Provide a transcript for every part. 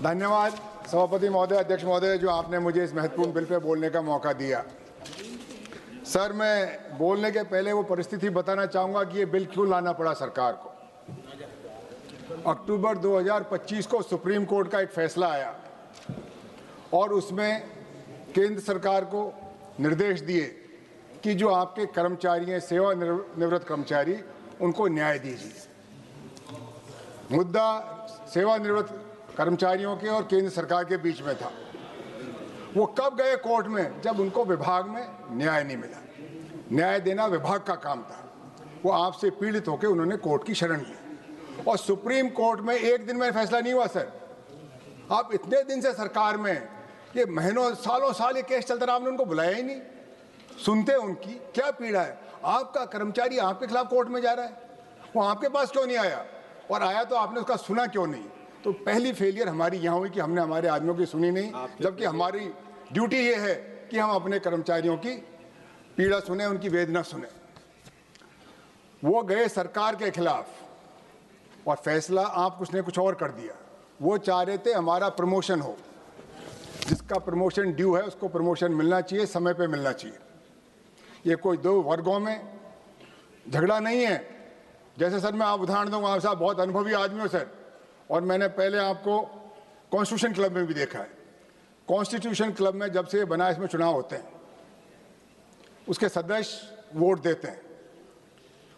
धन्यवाद सभापति महोदय, अध्यक्ष महोदय, जो आपने मुझे इस महत्वपूर्ण बिल पे बोलने का मौका दिया। सर, मैं बोलने के पहले वो परिस्थिति बताना चाहूँगा कि ये बिल क्यों लाना पड़ा सरकार को। अक्टूबर 2025 को सुप्रीम कोर्ट का एक फैसला आया और उसमें केंद्र सरकार को निर्देश दिए कि जो आपके कर्मचारी हैं, सेवानिवृत्त कर्मचारी, उनको न्याय दीजिए। मुद्दा सेवानिवृत्त कर्मचारियों के और केंद्र सरकार के बीच में था। वो कब गए कोर्ट में? जब उनको विभाग में न्याय नहीं मिला। न्याय देना विभाग का काम था। वो आपसे पीड़ित होकर उन्होंने कोर्ट की शरण ली और सुप्रीम कोर्ट में एक दिन में फैसला नहीं हुआ। सर, आप इतने दिन से सरकार में, ये महीनों सालों साल ये केस चलता रहा, आपने उनको बुलाया ही नहीं। सुनते उनकी क्या पीड़ा है। आपका कर्मचारी आपके खिलाफ कोर्ट में जा रहा है, वो आपके पास क्यों नहीं आया? और आया तो आपने उसका सुना क्यों नहीं? तो पहली फेलियर हमारी यहाँ हुई कि हमने हमारे आदमियों की सुनी नहीं, जबकि हमारी ड्यूटी ये है कि हम अपने कर्मचारियों की पीड़ा सुने, उनकी वेदना सुने। वो गए सरकार के खिलाफ और फैसला आप कुछ ने कुछ और कर दिया। वो चाह रहे थे हमारा प्रमोशन हो, जिसका प्रमोशन ड्यू है उसको प्रमोशन मिलना चाहिए, समय पे मिलना चाहिए। ये कोई दो वर्गों में झगड़ा नहीं है। जैसे सर मैं आप उदाहरण दूंगा, आप साहब बहुत अनुभवी आदमी हो सर, और मैंने पहले आपको कॉन्स्टिट्यूशन क्लब में भी देखा है। कॉन्स्टिट्यूशन क्लब में जब से ये बना, इसमें चुनाव होते हैं, उसके सदस्य वोट देते हैं,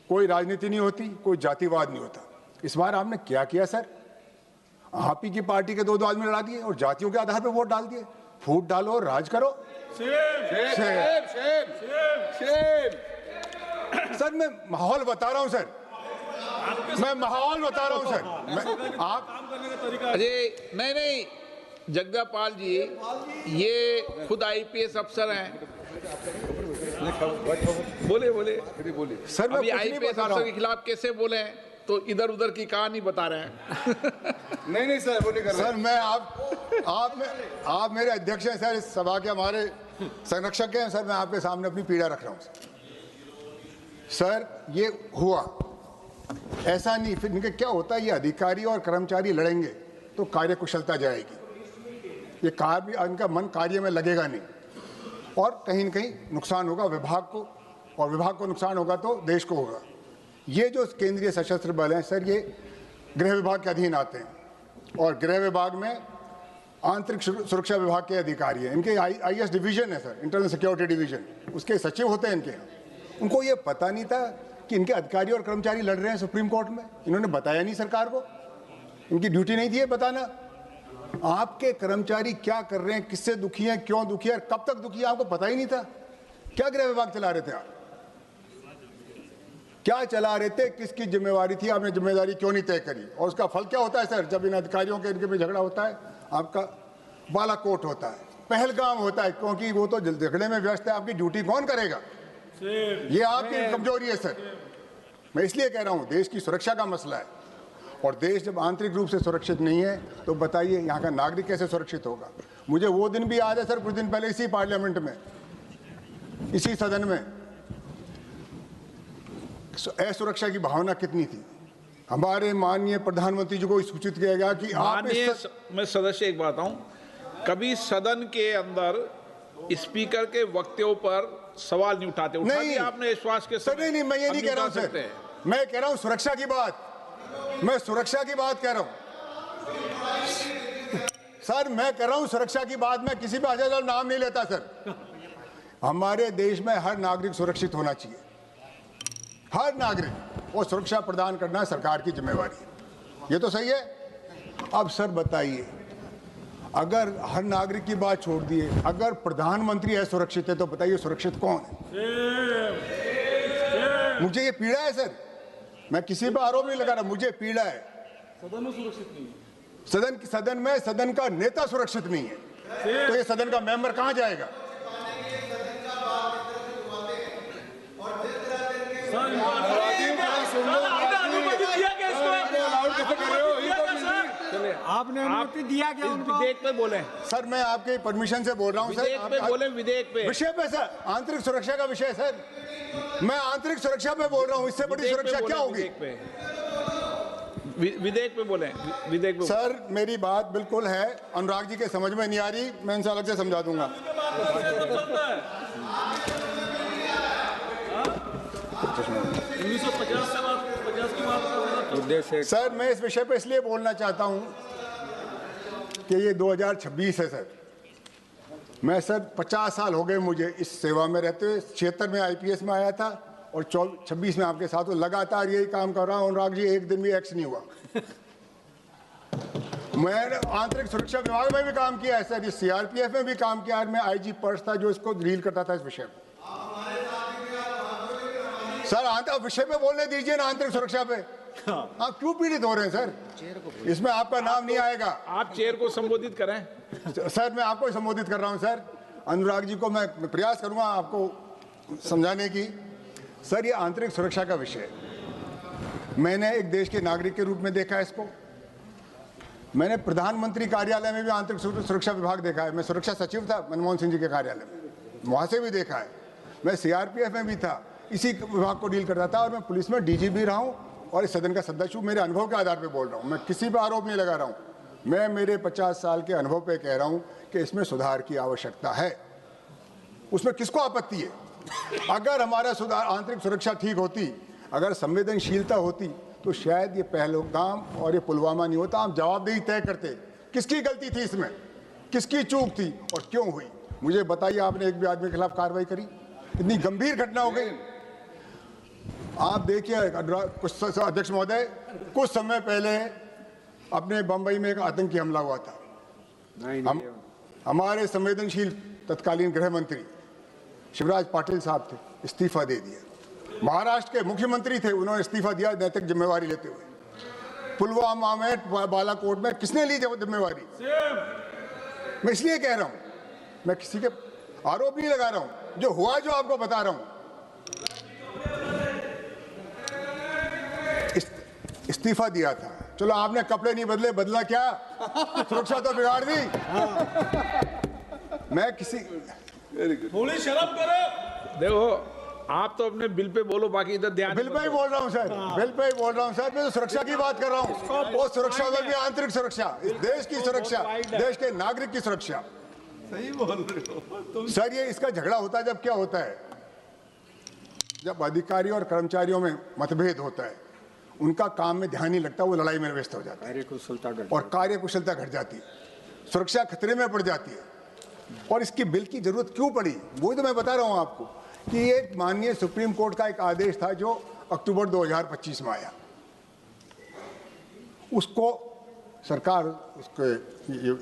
कोई राजनीति नहीं होती, कोई जातिवाद नहीं होता। इस बार आपने क्या किया सर? आप ही की पार्टी के दो आदमी लड़ा दिए और जातियों के आधार पर वोट डाल दिए। फूट डालो और राज करो। सर मैं माहौल बता रहा हूं सर, मैं माहौल बता रहा हूं सर। आप अरे नहीं, जगदापाल जी, ये खुद आईपीएस अफसर हैं। बोले सर, मैं आईपीएस अफसर के खिलाफ कैसे बोले हैं? तो इधर उधर की कहानी बता रहे हैं। नहीं सर, वो नहीं कर रहा। सर मैं आप मेरे अध्यक्ष हैं सर, इस सभा के हमारे संरक्षक हैं सर। मैं आपके सामने अपनी पीड़ा रख रहा हूं सर। ये हुआ ऐसा नहीं, फिर इनके क्या होता है, ये अधिकारी और कर्मचारी लड़ेंगे तो कार्यकुशलता जाएगी, ये कार्य, इनका मन कार्य में लगेगा नहीं और कहीं न कहीं नुकसान होगा विभाग को, और विभाग को नुकसान होगा तो देश को होगा। ये जो केंद्रीय सशस्त्र बल हैं सर, ये गृह विभाग के अधीन आते हैं और गृह विभाग में आंतरिक सुरक्षा विभाग के अधिकारी हैं। इनके आईएएस डिवीजन है सर, इंटरनल सिक्योरिटी डिवीजन, उसके सचिव होते हैं इनके। उनको ये पता नहीं था कि इनके अधिकारी और कर्मचारी लड़ रहे हैं सुप्रीम कोर्ट में। इन्होंने बताया नहीं सरकार को, इनकी ड्यूटी नहीं थी है बताना। आपके कर्मचारी क्या कर रहे हैं, किससे दुखी हैं, क्यों दुखी है, कब तक दुखी है, आपको पता ही नहीं था। क्या गृह विभाग चला रहे थे आप? क्या चला रहे थे? किसकी जिम्मेवारी थी? आपने जिम्मेदारी क्यों नहीं तय करी? और उसका फल क्या होता है सर? जब इन अधिकारियों के इनके में झगड़ा होता है, आपका बालाकोट होता है, पहलगाम होता है, क्योंकि वो तो झगड़े में व्यस्त है। आपकी ड्यूटी कौन करेगा? ये आपकी कमजोरी है सर। मैं इसलिए कह रहा हूं, देश की सुरक्षा का मसला है, और देश जब आंतरिक रूप से सुरक्षित नहीं है तो बताइए यहाँ का नागरिक कैसे सुरक्षित होगा? मुझे वो दिन भी याद है सर, कुछ दिन पहले इसी पार्लियामेंट में, इसी सदन में असुरक्षा की भावना कितनी थी। हमारे माननीय प्रधानमंत्री जी को सूचित किया गया कि आप मैं सदस्य एक बात हूं, कभी सदन के अंदर स्पीकर के वक्तव्यों पर सवाल नहीं उठाते। नहीं, आपने विश्वास के सर नहीं, मैं ये नहीं कह रहा हूं सर, मैं कह रहा हूं सुरक्षा की बात, मैं सुरक्षा की बात कह रहा हूं सर, मैं कर रहा हूं सुरक्षा की बात। मैं किसी भी का नाम नहीं लेता सर। हमारे देश में हर नागरिक सुरक्षित होना चाहिए, हर नागरिक, और सुरक्षा प्रदान करना सरकार की जिम्मेवारी है। ये तो सही है। अब सर बताइए, अगर हर नागरिक की बात छोड़ दिए, अगर प्रधानमंत्री असुरक्षित है तो बताइए सुरक्षित कौन है? मुझे ये पीड़ा है सर, मैं किसी पर आरोप नहीं लगा रहा, मुझे पीड़ा है। सदन में सुरक्षित नहीं है, सदन में सदन का नेता सुरक्षित नहीं है, तो ये सदन का मेंबर कहां जाएगा? आपने अनुमति दिया क्या उनको? विधेयक पे बोले सर, मैं आपके परमिशन से बोल रहा हूं सर। विधेयक पे बोले, विधेयक पे, विषय पे सर, आंतरिक सुरक्षा का विषय सर। मैं आंतरिक सुरक्षा पे बोल रहा हूं, इससे बड़ी सुरक्षा क्या होगी? विधेयक पे बोले, विधेयक पे। सर मेरी बात बिल्कुल है, अनुराग जी के समझ में नहीं आ रही, मैं इनसे अलग से समझा दूंगा। सर मैं इस विषय पे इसलिए बोलना चाहता हूं कि ये 2026 है सर। मैं सर 50 साल हो गए मुझे इस सेवा में रहते हुए। 76 में आईपीएस में आया था और 26 में आपके साथ लगातार यही काम कर रहा हूं। अनुराग जी एक दिन भी एक्स नहीं हुआ। मैंने आंतरिक सुरक्षा विभाग में भी काम किया है सर, सीआरपीएफ में भी काम किया है। मैं आईजी पर्स था जो इसको डील करता था इस विषय में। सर आंतरिक विषय पे बोलने दीजिए ना, आंतरिक सुरक्षा पे। आप क्यों पीड़ित हो रहे हैं सर? इसमें आपका नाम नहीं आएगा। आप चेयर को संबोधित करें। सर मैं आपको संबोधित कर रहा हूं सर। अनुराग जी को मैं प्रयास करूंगा आपको समझाने की। सर ये आंतरिक सुरक्षा का विषय है। मैंने एक देश के नागरिक के रूप में देखा है इसको। मैंने प्रधानमंत्री कार्यालय में भी आंतरिक सुरक्षा विभाग देखा है। मैं सुरक्षा सचिव था मनमोहन सिंह जी के कार्यालय में, वहां से भी देखा है। मैं सीआरपीएफ में भी था, इसी विभाग को डील करता था। और मैं पुलिस में डीजी भी रहा हूं और इस सदन का सदस्य हूं। मेरे अनुभव के आधार पर बोल रहा हूं, मैं किसी पर आरोप नहीं लगा रहा हूं। मैं मेरे 50 साल के अनुभव पे कह रहा हूं कि इसमें सुधार की आवश्यकता है। उसमें किसको आपत्ति है? अगर हमारा सुधार आंतरिक सुरक्षा ठीक होती, अगर संवेदनशीलता होती, तो शायद ये पहलगाम और ये पुलवामा नहीं होता। हम जवाबदेही तय करते। किसकी गलती थी इसमें, किसकी चूक थी और क्यों हुई? मुझे बताइए। आपने एक भी आदमी के खिलाफ कार्रवाई करी? इतनी गंभीर घटना हो गई। आप देखिए कुछ अध्यक्ष महोदय, कुछ समय पहले अपने बंबई में एक आतंकी हमला हुआ था। हमारे संवेदनशील तत्कालीन गृह मंत्री शिवराज पाटिल साहब थे, इस्तीफा दे दिया। महाराष्ट्र के मुख्यमंत्री थे, उन्होंने इस्तीफा दिया नैतिक जिम्मेवारी लेते हुए। पुलवामा में, बालाकोट में किसने ली जिम्मेवारी? मैं इसलिए कह रहा हूं, मैं किसी के आरोप नहीं लगा रहा हूं, जो हुआ जो आपको बता रहा हूं। इस्तीफा दिया था, चलो आपने कपड़े नहीं बदले, बदला क्या? सुरक्षा तो बिगाड़ दी। मैं किसी थोड़ी शर्म करो। देखो आप तो अपने बिल पे बोलो, बाकी इधर ध्यान। बिल पे ही बोल रहा हूं सर, बिल पे ही बोल रहा हूं सर। मैं तो सुरक्षा की बात कर रहा हूं। वो सुरक्षा में भी आंतरिक सुरक्षा, इस देश की सुरक्षा, देश के नागरिक की सुरक्षा। सही बोल रहे हो सर। ये इसका झगड़ा होता है जब क्या होता है, जब अधिकारियों और कर्मचारियों में मतभेद होता है, उनका काम में ध्यान नहीं लगता, वो लड़ाई में व्यस्त हो जाता है और कार्यकुशलता घट जाती है, सुरक्षा खतरे में पड़ जाती है। और इसकी बिल की जरूरत क्यों पड़ी, वही तो मैं बता रहा हूं आपको कि ये माननीय सुप्रीम कोर्ट का एक आदेश था जो अक्टूबर 2025 में आया। उसको सरकार उसके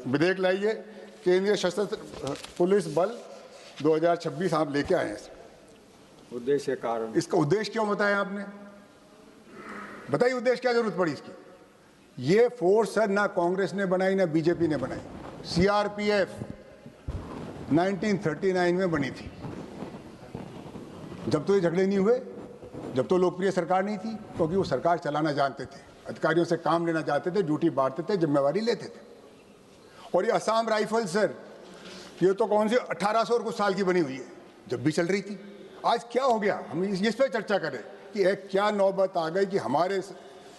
विधेयक लाइए, केंद्रीय सशस्त्र पुलिस बल 2026 आप लेके आए हैं। उद्देश्य कारण, इसका उद्देश्य क्यों बताया आपने? बताइए उद्देश्य क्या जरूरत पड़ी इसकी? ये फोर्स सर ना कांग्रेस ने बनाई ना बीजेपी ने बनाई। सीआरपीएफ 1939 में बनी थी, जब तो ये झगड़े नहीं हुए, जब तो लोकप्रिय सरकार नहीं थी, क्योंकि वो सरकार चलाना जानते थे, अधिकारियों से काम लेना चाहते थे, ड्यूटी बांटते थे, जिम्मेवारी लेते थे। और ये असम राइफल सर, ये तो कौन सी 1800 और कुछ साल की बनी हुई है, जब भी चल रही थी। आज क्या हो गया, हम इस पर चर्चा करें कि एक क्या नौबत आ गई कि हमारे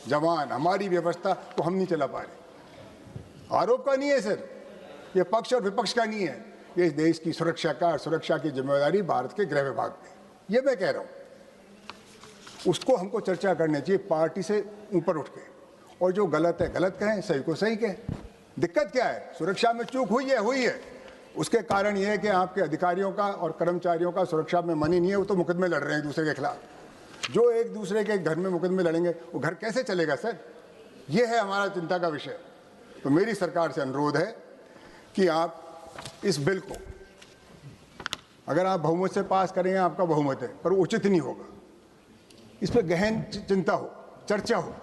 जवान, हमारी व्यवस्था को हम नहीं चला पा रहे। आरोप का नहीं है सर, ये पक्ष और विपक्ष का नहीं है, ये इस देश की सुरक्षा का, सुरक्षा की जिम्मेदारी भारत के गृह विभाग में, ये मैं कह रहा हूं। उसको हमको चर्चा करनी चाहिए पार्टी से ऊपर उठ के, और जो गलत है गलत कहें, सही को सही कहें। दिक्कत क्या है? सुरक्षा में चूक हुई है। उसके कारण यह है कि आपके अधिकारियों का और कर्मचारियों का सुरक्षा में मन ही नहीं है, वो तो मुकदमे लड़ रहे हैं एक दूसरे के खिलाफ। जो एक दूसरे के घर में मुकदमे लड़ेंगे, वो घर कैसे चलेगा सर? ये है हमारा चिंता का विषय। तो मेरी सरकार से अनुरोध है कि आप इस बिल को, अगर आप बहुमत से पास करेंगे, आपका बहुमत है, पर उचित नहीं होगा। इस पर गहन चिंता हो, चर्चा हो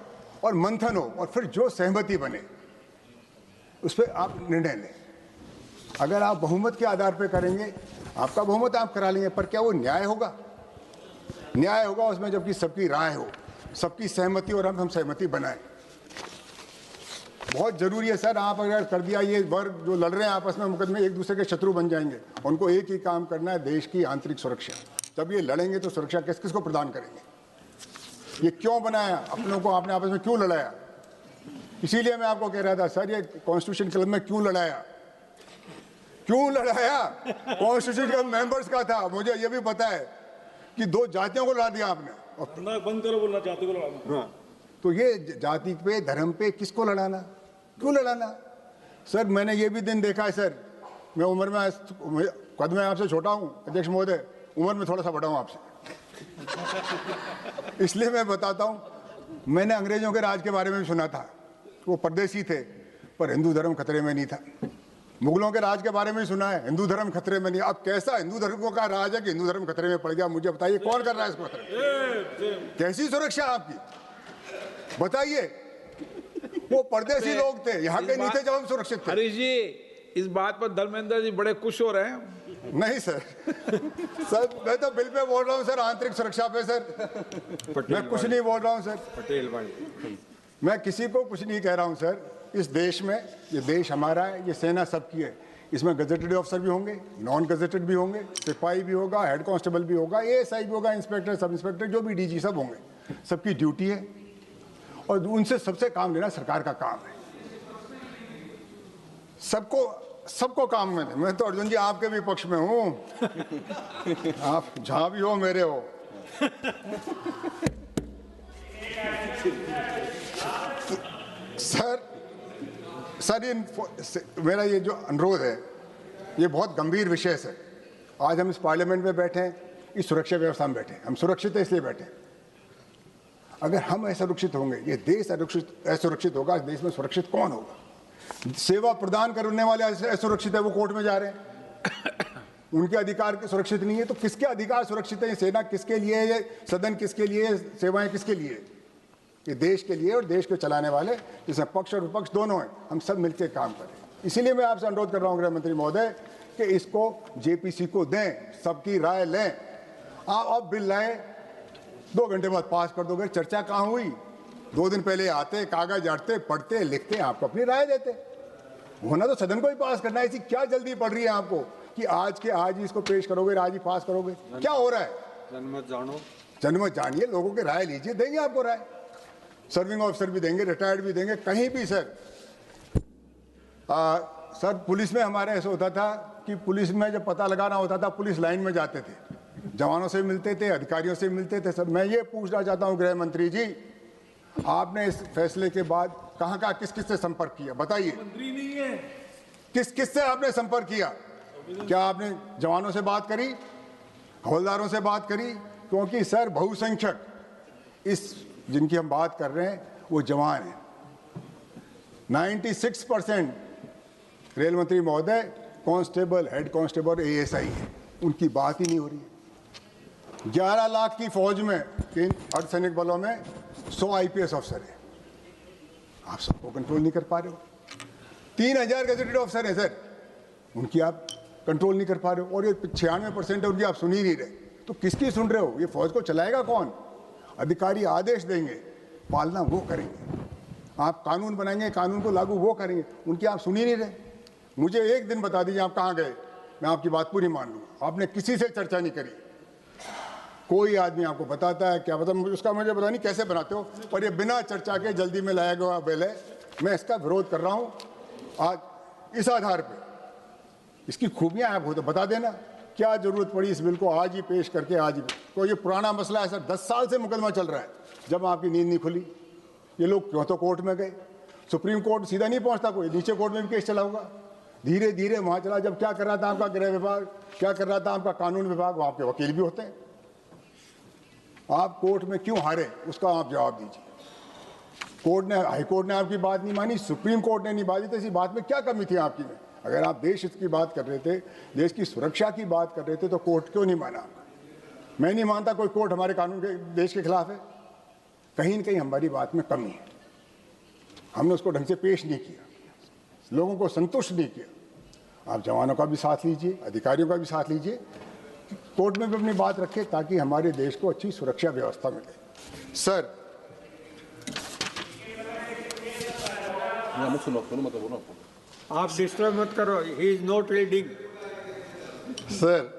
और मंथन हो, और फिर जो सहमति बने उस पर आप निर्णय लें। अगर आप बहुमत के आधार पर करेंगे, आपका बहुमत आप करा लेंगे, पर क्या वो न्याय होगा? न्याय होगा उसमें जबकि सबकी राय हो, सबकी सहमति, और हम सहमति बनाएं। बहुत जरूरी है सर। आप अगर कर दिया, ये वर्ग जो लड़ रहे हैं आपस में मुकदमे, एक दूसरे के शत्रु बन जाएंगे। उनको एक ही काम करना है, देश की आंतरिक सुरक्षा। जब ये लड़ेंगे तो सुरक्षा किस किस को प्रदान करेंगे? ये क्यों बनाया? अपनों को आपने आपस में क्यों लड़ाया? इसीलिए मैं आपको कह रहा था सर, ये कॉन्स्टिट्यूशन क्लब में क्यों लड़ाया कॉन्स्टिट्यूशन क्लब मेंबर्स का था। मुझे ये भी पता है कि 2 जातियों को लड़ा दिया आपने। बंद करो बोलना, जाति को लड़ाना। तो ये जाति पे, धर्म पे किसको लड़ाना, क्यों लड़ाना? सर मैंने ये भी दिन देखा है सर, मैं उम्र में कद में आपसे छोटा हूँ अध्यक्ष महोदय, उम्र में थोड़ा सा बड़ा हूँ आपसे इसलिए मैं बताता हूँ, मैंने अंग्रेजों के राज के बारे में भी सुना था, वो परदेसी थे पर हिंदू धर्म खतरे में नहीं था। मुगलों के राज के बारे में भी सुना है, हिंदू धर्म खतरे में नहीं। अब कैसा हिंदू धर्म का राज है कि हिंदू धर्म खतरे में पड़ गया? मुझे बताइए कौन कर रहा है इसको खतरे? कैसी सुरक्षा आपकी बताइए? वो परदेसी लोग थे, यहाँ के नहीं थे जब हम सुरक्षित थे। हरीश जी, इस बात पर धर्मेंद्र जी बड़े खुश हो रहे हैं। नहीं सर सर मैं तो बिल पे बोल रहा हूँ सर, आंतरिक सुरक्षा पे सर, मैं कुछ नहीं बोल रहा हूँ सर। पटेल भाई, मैं किसी को कुछ नहीं कह रहा हूँ सर। इस देश में, ये देश हमारा है, ये सेना सबकी है, इसमें गजेटेड ऑफिसर भी होंगे, नॉन गजेटेड भी होंगे, सिपाही भी होगा, हेड कांस्टेबल भी होगा, एएसआई भी होगा, इंस्पेक्टर, सब इंस्पेक्टर, जो भी डीजी सब होंगे। सबकी ड्यूटी है और उनसे सबसे काम लेना सरकार का काम है। सबको काम में। मैं तो अर्जुन जी आपके भी पक्ष में हूँ आप जहाँ भी हो मेरे हो। सर मेरा ये जो अनुरोध है ये बहुत गंभीर विषय है। आज हम इस पार्लियामेंट में बैठे हैं, इस सुरक्षा व्यवस्था में बैठे हैं, हम सुरक्षित है इसलिए बैठे हैं। अगर हम असुरक्षित होंगे, ये देश असुरक्षित होगा, इस देश में सुरक्षित कौन होगा? सेवा प्रदान करने वाले असुरक्षित है, वो कोर्ट में जा रहे हैं, उनके अधिकार सुरक्षित नहीं है। तो किसके अधिकार सुरक्षित है? ये सेना किसके लिए है? ये सदन किसके लिए? सेवाएं किसके लिए? ये देश के लिए और देश को चलाने वाले, जिसमें पक्ष और विपक्ष दोनों हैं, हम सब मिलकर काम करें। इसीलिए मैं आपसे अनुरोध कर रहा हूँ गृह मंत्री महोदय कि इसको जेपीसी को दें, सबकी राय लें। आप अब बिल लाए, 2 घंटे बाद पास कर दोगे, चर्चा कहाँ हुई? 2 दिन पहले आते, कागज जाटते, पढ़ते, लिखते, आपको अपनी राय देते। होना तो सदन को ही पास करना है। ऐसी क्या जल्दी पड़ रही है आपको कि आज के आज ही इसको पेश करोगे, आज ही पास करोगे? क्या हो रहा है? जनमत जानो, जनमत जानिए, लोगों की राय लीजिए, देंगे आपको राय। सर्विंग ऑफिसर भी देंगे, रिटायर्ड भी देंगे, कहीं भी सर। सर पुलिस में हमारे ऐसा होता था कि पुलिस में जब पता लगाना होता था, पुलिस लाइन में जाते थे, जवानों से मिलते थे, अधिकारियों से मिलते थे। सर मैं ये पूछना चाहता हूँ गृह मंत्री जी, आपने इस फैसले के बाद कहाँ किस से संपर्क किया? बताइए। मंत्री नहीं है, किस से आपने संपर्क किया? क्या आपने जवानों से बात करी, हवलदारों से बात करी? क्योंकि सर बहुसंख्यक इस जिनकी हम बात कर रहे हैं वो जवान हैं। 96% रेल मंत्री महोदय कांस्टेबल, हेड कांस्टेबल, एएसआई है, उनकी बात ही नहीं हो रही है। 11 लाख की फौज में, अर्धसैनिक बलों में 100 आईपीएस अफसर है, आप सबको कंट्रोल नहीं कर पा रहे हो। 3000 गजेटेड ऑफिसर हैं सर, उनकी आप कंट्रोल नहीं कर पा रहे हो। और ये 96% है उनकी आप सुन ही नहीं रहे, तो किसकी सुन रहे हो? ये फौज को चलाएगा कौन? अधिकारी आदेश देंगे, पालना वो करेंगे। आप कानून बनाएंगे, कानून को लागू वो करेंगे, उनकी आप सुन ही नहीं रहे। मुझे एक दिन बता दीजिए आप कहाँ गए, मैं आपकी बात पूरी मान लूँगा। आपने किसी से चर्चा नहीं करी। कोई आदमी आपको बताता है, क्या पता, उसका मुझे पता नहीं कैसे बनाते हो, पर ये बिना चर्चा के जल्दी में लाया गया बिल है। मैं इसका विरोध कर रहा हूँ आज इस आधार पर। इसकी खूबियाँ आप हो तो बता देना, क्या जरूरत पड़ी इस बिल को आज ही पेश करके? आज ही तो ये पुराना मसला है सर, 10 साल से मुकदमा चल रहा है, जब आपकी नींद नहीं खुली। ये लोग क्यों तो कोर्ट में गए, सुप्रीम कोर्ट सीधा नहीं पहुंचता, कोई नीचे कोर्ट में भी केस चला होगा, धीरे धीरे वहां चला। जब क्या कर रहा था आपका गृह विभाग, क्या कर रहा था आपका कानून विभाग, वहां के वकील भी होते हैं। आप कोर्ट में क्यों हारे, उसका आप जवाब दीजिए। कोर्ट ने, हाई कोर्ट ने आपकी बात नहीं मानी, सुप्रीम कोर्ट ने नहीं मानी, तो इसी बात में क्या कमी थी आपकी में? अगर आप देश हित की बात कर रहे थे, देश की सुरक्षा की बात कर रहे थे, तो कोर्ट क्यों नहीं माना? मैं नहीं मानता कोई कोर्ट हमारे कानून के, देश के खिलाफ है। कहीं न कहीं हमारी बात में कमी है, हमने उसको ढंग से पेश नहीं किया, लोगों को संतुष्ट नहीं किया। आप जवानों का भी साथ लीजिए, अधिकारियों का भी साथ लीजिए, कोर्ट में भी अपनी बात रखें, ताकि हमारे देश को अच्छी सुरक्षा व्यवस्था मिले। सर आप डिस्टर्ब मत करो, he is not reading. Sir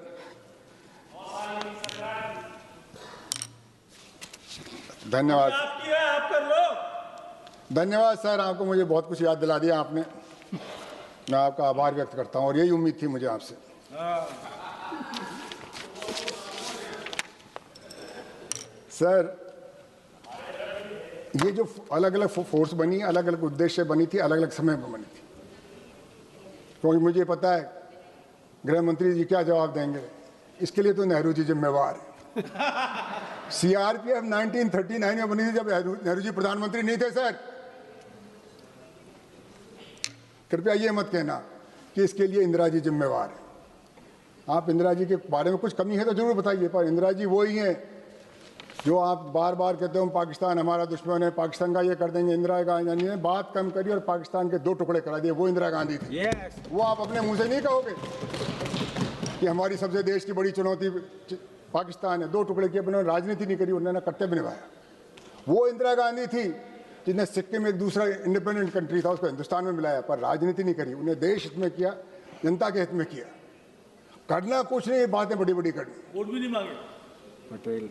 धन्यवाद। आप कर लो। धन्यवाद सर, आपको मुझे बहुत कुछ याद दिला दिया आपने। मैं आपका आभार व्यक्त करता हूं और यही उम्मीद थी मुझे आपसे। सर, ये जो अलग अलग फोर्स बनी, अलग अलग उद्देश्य बनी थी, अलग अलग समय पर बनी थी, क्योंकि मुझे पता है गृह मंत्री जी क्या जवाब देंगे। इसके लिए तो नेहरू जी जिम्मेवार है। सीआरपीएफ 1939 में बनी थी जब नेहरू जी प्रधानमंत्री नहीं थे। सर, कृपया ये मत कहना कि इसके लिए इंदिरा जी जिम्मेवार है। आप इंदिरा जी के बारे में कुछ कमी है तो जरूर बताइए, पर इंदिरा जी वो ही हैं जो आप बार बार कहते हो पाकिस्तान हमारा दुश्मन है, पाकिस्तान का ये कर देंगे। इंदिरा गांधी ने बात कम करी और पाकिस्तान के 2 टुकड़े करा दिए, वो इंदिरा गांधी थी। वो आप अपने मुंह से नहीं कहोगे कि हमारी सबसे देश की बड़ी चुनौती पाकिस्तान है। 2 टुकड़े किए, उन्होंने राजनीति नहीं करी, उन्होंने कर्तव्य निभाया। वो इंदिरा गांधी थी जिसने सिक्किम एक दूसरा इंडिपेंडेंट कंट्री था उसको हिंदुस्तान में मिलाया, पर राजनीति नहीं करी। उन्हें देश हित में किया, जनता के हित में किया। करना कुछ नहीं, बातें बड़ी बड़ी करनी। वोट भी नहीं मांगे पटेल,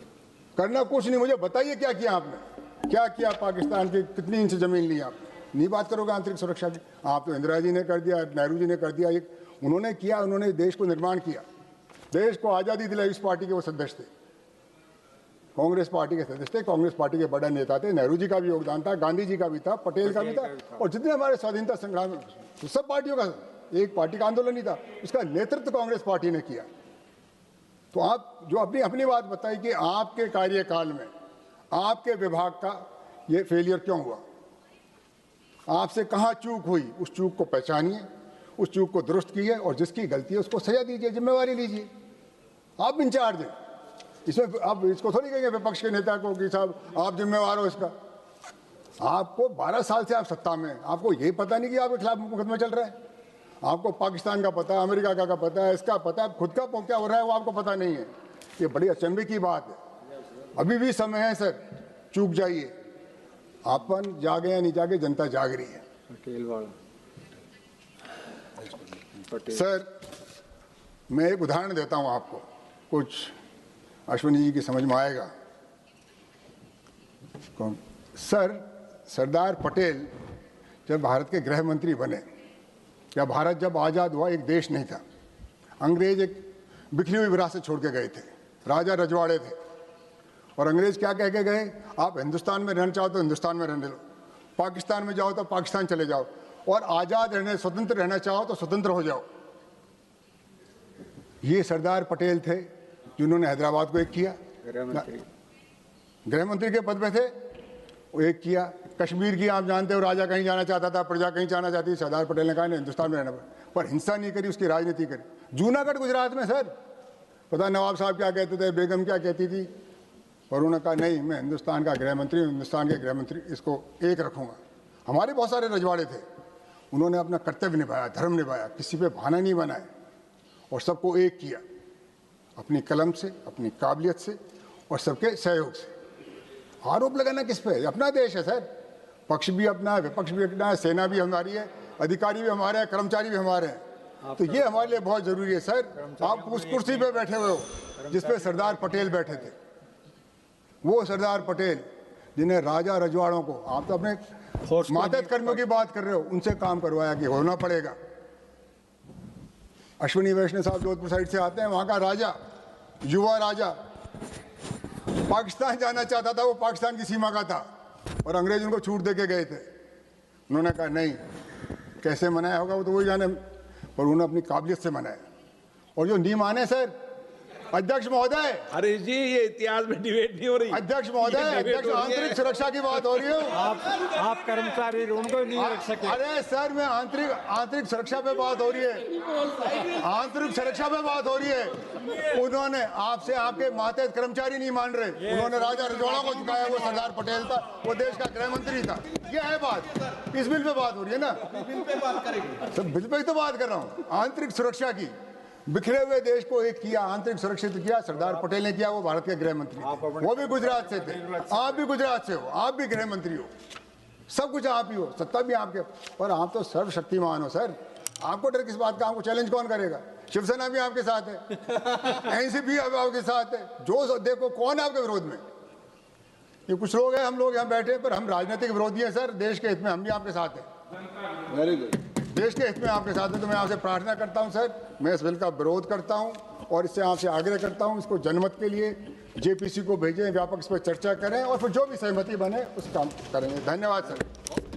करना कुछ नहीं। मुझे बताइए क्या किया आपने, क्या किया? पाकिस्तान की कितनी इंच जमीन ली आपने? नहीं बात करोगे आंतरिक सुरक्षा की? आप तो इंदिरा जी ने कर दिया, नेहरू जी ने कर दिया, एक उन्होंने किया। उन्होंने देश को निर्माण किया, देश को आज़ादी दिलाई। इस पार्टी के वो सदस्य थे, कांग्रेस पार्टी के सदस्य थे, कांग्रेस पार्टी के बड़ा नेता थे। नेहरू जी का भी योगदान था, गांधी जी का भी था, पटेल का भी था, और जितने हमारे स्वाधीनता संग्राम तो सब पार्टियों का, एक पार्टी का आंदोलन ही था, उसका नेतृत्व कांग्रेस पार्टी ने किया। तो आप जो अपनी बात बताइए कि आपके कार्यकाल में आपके विभाग का ये फेलियर क्यों हुआ, आपसे कहाँ चूक हुई? उस चूक को पहचानिए, उस चूक को दुरुस्त कीजिए, और जिसकी गलती है उसको सजा दीजिए, जिम्मेवारी लीजिए। आप इंचार्ज हैं इसमें। आप इसको थोड़ी कहेंगे विपक्ष के नेता को कि साहब आप जिम्मेवार हो इसका। आपको 12 साल से आप सत्ता में हैं, आपको ये पता नहीं कि आपके खिलाफ मुकदमा चल रहा है? आपको पाकिस्तान का पता है, अमेरिका का पता है, इसका पता है, खुद का क्या हो रहा है वो आपको पता नहीं है। ये बड़ी अचंभे की बात है। अभी भी समय है सर, चूक जाइए। अपन जागे या नहीं जागे, जनता जाग रही है। पटेल वाला पटेल। सर, मैं एक उदाहरण देता हूं आपको, कुछ अश्विनी जी की समझ में आएगा। सर, सरदार पटेल जब भारत के गृह मंत्री बने, या भारत जब आज़ाद हुआ, एक देश नहीं था। अंग्रेज एक बिखरी हुई विरासत छोड़ के गए थे, राजा रजवाड़े थे। और अंग्रेज क्या कह के गए? आप हिंदुस्तान में रहना चाहो तो हिंदुस्तान में रहने लो, पाकिस्तान में जाओ तो पाकिस्तान चले जाओ, और आज़ाद रहने, स्वतंत्र रहना चाहो तो स्वतंत्र हो जाओ। ये सरदार पटेल थे जिन्होंने हैदराबाद को एक किया, गृह मंत्री के पद पे थे, वो एक किया। कश्मीर की आप जानते हो, राजा कहीं जाना चाहता था, प्रजा कहीं जाना चाहती थी, सरदार पटेल ने कहा नहीं, हिंदुस्तान में रहना पड़ा। पर हिंसा नहीं करी, उसकी राजनीति करी। जूनागढ़ गुजरात में सर, पता नवाब साहब क्या कहते थे, बेगम क्या कहती थी, और उन्होंने कहा नहीं, मैं हिंदुस्तान का गृह मंत्री हूँ, हिंदुस्तान के गृह मंत्री इसको एक रखूँगा। हमारे बहुत सारे रजवाड़े थे, उन्होंने अपना कर्तव्य निभाया, धर्म निभाया, किसी पे बहाना नहीं बनाया, और सबको एक किया, अपनी कलम से, अपनी काबिलियत से, और सबके सहयोग से। आरोप लगाना किस पे? अपना देश है सर, पक्ष भी अपना है, विपक्ष भी अपना है, सेना भी हमारी है, अधिकारी भी हमारे हैं, कर्मचारी भी हमारे हैं। तो ये हमारे लिए बहुत जरूरी है सर। आप उस कुर्सी पे बैठे हुए हो जिसपे सरदार पटेल बैठे थे, वो सरदार पटेल जिन्हें राजा रजवाड़ों को, आप तो अपने मातहत कर्मियों की बात कर रहे हो, उनसे काम करवाया कि होना पड़ेगा। अश्विनी वैष्णव साहब जोधपुर साइड से आते हैं, वहाँ का राजा, युवा राजा, पाकिस्तान जाना चाहता था, वो पाकिस्तान की सीमा का था, और अंग्रेज उनको छूट दे के गए थे। उन्होंने कहा नहीं, कैसे मनाया होगा वो तो वही जाने, पर उन्होंने अपनी काबिलियत से मनाया। और जो नहीं माने सर, अध्यक्ष महोदय, अरे जी ये इतिहास में डिबेट नहीं हो रही। अध्यक्ष महोदय, अध्यक्ष आंतरिक सुरक्षा की बात हो रही है। आप कर्मचारी उनको नहीं रख सके। अरे सर, मैं आंतरिक सुरक्षा पे बात हो रही है, आंतरिक सुरक्षा पे बात हो रही है। उन्होंने आपसे, आपके मातहत कर्मचारी नहीं मान रहे, उन्होंने राजा रजवाड़ा को झुकाया, वो सरदार पटेल था, वो देश का गृह मंत्री था। ये है बात, इस बिल पे बात हो रही है ना, बिल पे बात करेंगे सर, बिल पे ही तो बात कर रहा हूँ। आंतरिक सुरक्षा की, बिखरे हुए देश को एक किया, आंतरिक सुरक्षित किया, सरदार पटेल ने किया, वो भारत के गृह मंत्री, वो भी गुजरात से थे, आप भी गुजरात से हो, आप भी गृह मंत्री हो, सब कुछ आप ही हो, सत्ता भी आपके, और आप तो सर्वशक्तिमान हो सर। आपको डर किस बात का? आपको चैलेंज कौन करेगा? शिवसेना भी आपके साथ है, एनसीपी भी आपके साथ है, जो देखो कौन है आपके विरोध में? ये कुछ लोग हैं, हम लोग यहाँ बैठे हैं, पर हम राजनीतिक विरोधी हैं सर। देश के हित में हम भी आपके साथ हैं, वेरी गुड। देश के हित में आपके साथ हैं। तो मैं आपसे प्रार्थना करता हूं सर, मैं इस बिल का विरोध करता हूं और इससे आपसे आग्रह करता हूं, इसको जनमत के लिए जेपीसी को भेजें, व्यापक इस पर चर्चा करें और फिर जो भी सहमति बने उस काम करेंगे। धन्यवाद सर।